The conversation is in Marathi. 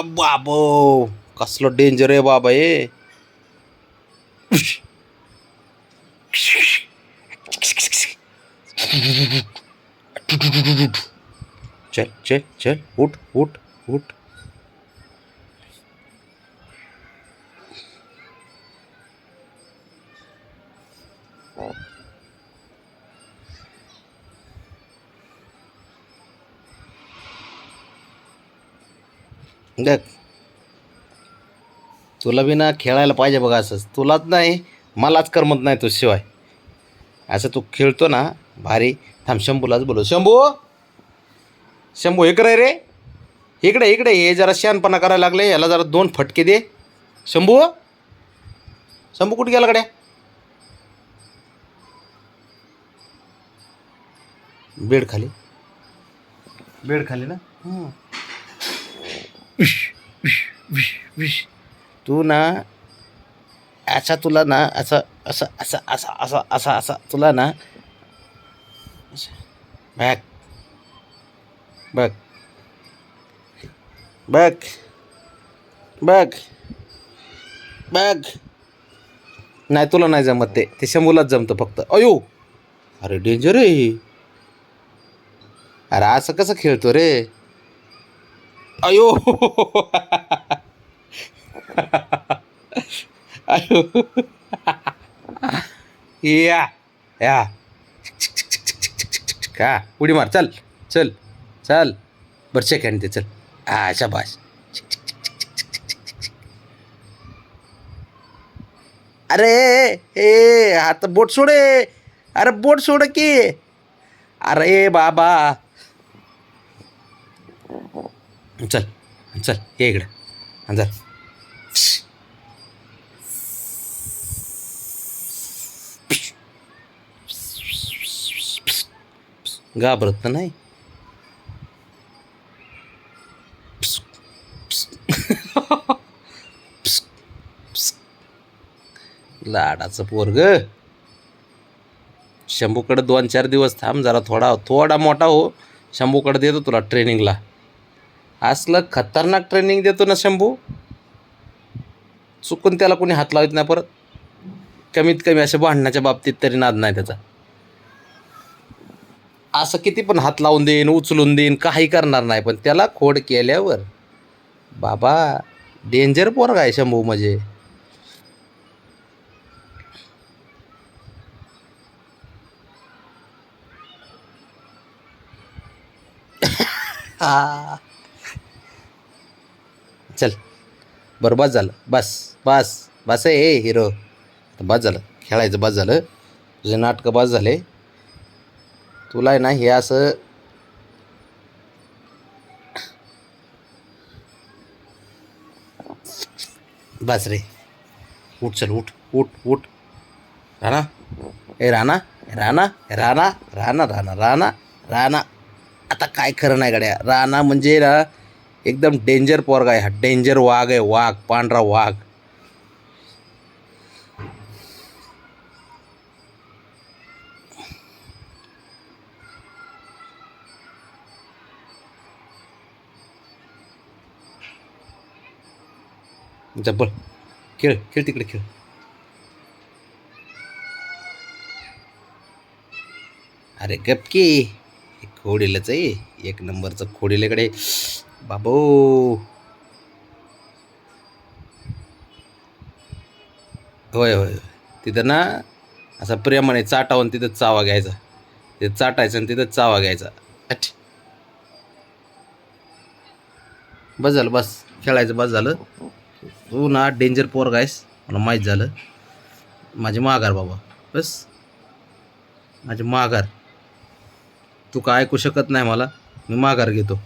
बाबो, कसलं डेंजर आहे बाबा हे. चल चल चल, उठ उठ उठ. देख, तुला बी ना खेळायला पाहिजे बघा. असंच तुलाच नाही, मलाच करमत नाही तो शिवाय. असं तू खेळतो ना भारी. थांब, शंभूलाच बोलव. शंभू, शंभू इकडे रे, इकडे इकडे. हे जरा शहाणपणा करायला लागले, याला जरा 2 फटके दे. शंभू, शंभू कुठे गेला गड्या? बेड खाली, बेड खाली ना. तू ना असा, तुला ना असं असं असं असं असं असं असं तुला ना बघ बघ बघ बघ बघ. नाही, तुला नाही जमत ते शंभूलाच जमतं फक्त. अयो, अरे डेंजर आहे. अरे असं कसं खेळतो रे? अयो. अयो. या या का उडी मार. चल चल चल. बरं सेकंड ते. चल, हा शाबास. अरे ए, आता बोट सोडे. अरे बोट सोड की. अरे बाबा, चल चल, ये इकडं. चल. घाबरत तर नाही. लाडाचं पोरग. शंभूकडे 2-4 दिवस थांब जरा. थोडा मोठा हो. शंभूकडे देतो तुला ट्रेनिंगला. असलं खतरनाक ट्रेनिंग देतो ना शंभू, चुकून त्याला कोणी हात लावत नाही परत. कमीत कमी अशा भांडण्याच्या बाबतीत तरी नाद नाही त्याचा. असं किती पण हात लावून देईन, उचलून देईन, काही करणार नाही. पण त्याला खोड केल्यावर बाबा, डेंजर पोरगा आहे शंभू म्हणजे. हा, चल. बरं, बस झालं. बस बस बस आहे हिरो. बस झालं खेळायचं, बस झालं. तुझे नाटकं बस झाले. तुला आहे ना हे असं बस रे. उठ, चल उठ उठ उठ. राणा, ए राणा, राणा राणा राणा राणा राणा राणा. आता काय खरं नाही गड्या. राणा म्हणजे ना एकदम डेंजर पोरगा आहे हा. डेंजर वाघ आहे, वाघ, पांढरा वाघ. जब्बर. खेळ खेळ तिकडे खेळ. अरे गपकी, खोडीलच आहे. एक नंबरचं खोडीलेकडे बाबू. होय होय. तिथं ना असा प्रेमाने चाटावून तिथं चावा घ्यायचा. तिथं चाटायचं आणि तिथं चावा घ्यायचा. अट. बस झालं, बस खेळायचं, बस झालं. तू ना डेंजर पोरगा आहेस, मला माहीत झालं. माझी माघार बाबा, बस. माझी माघार. तू काय ऐकू शकत नाही मला. मी माघार घेतो.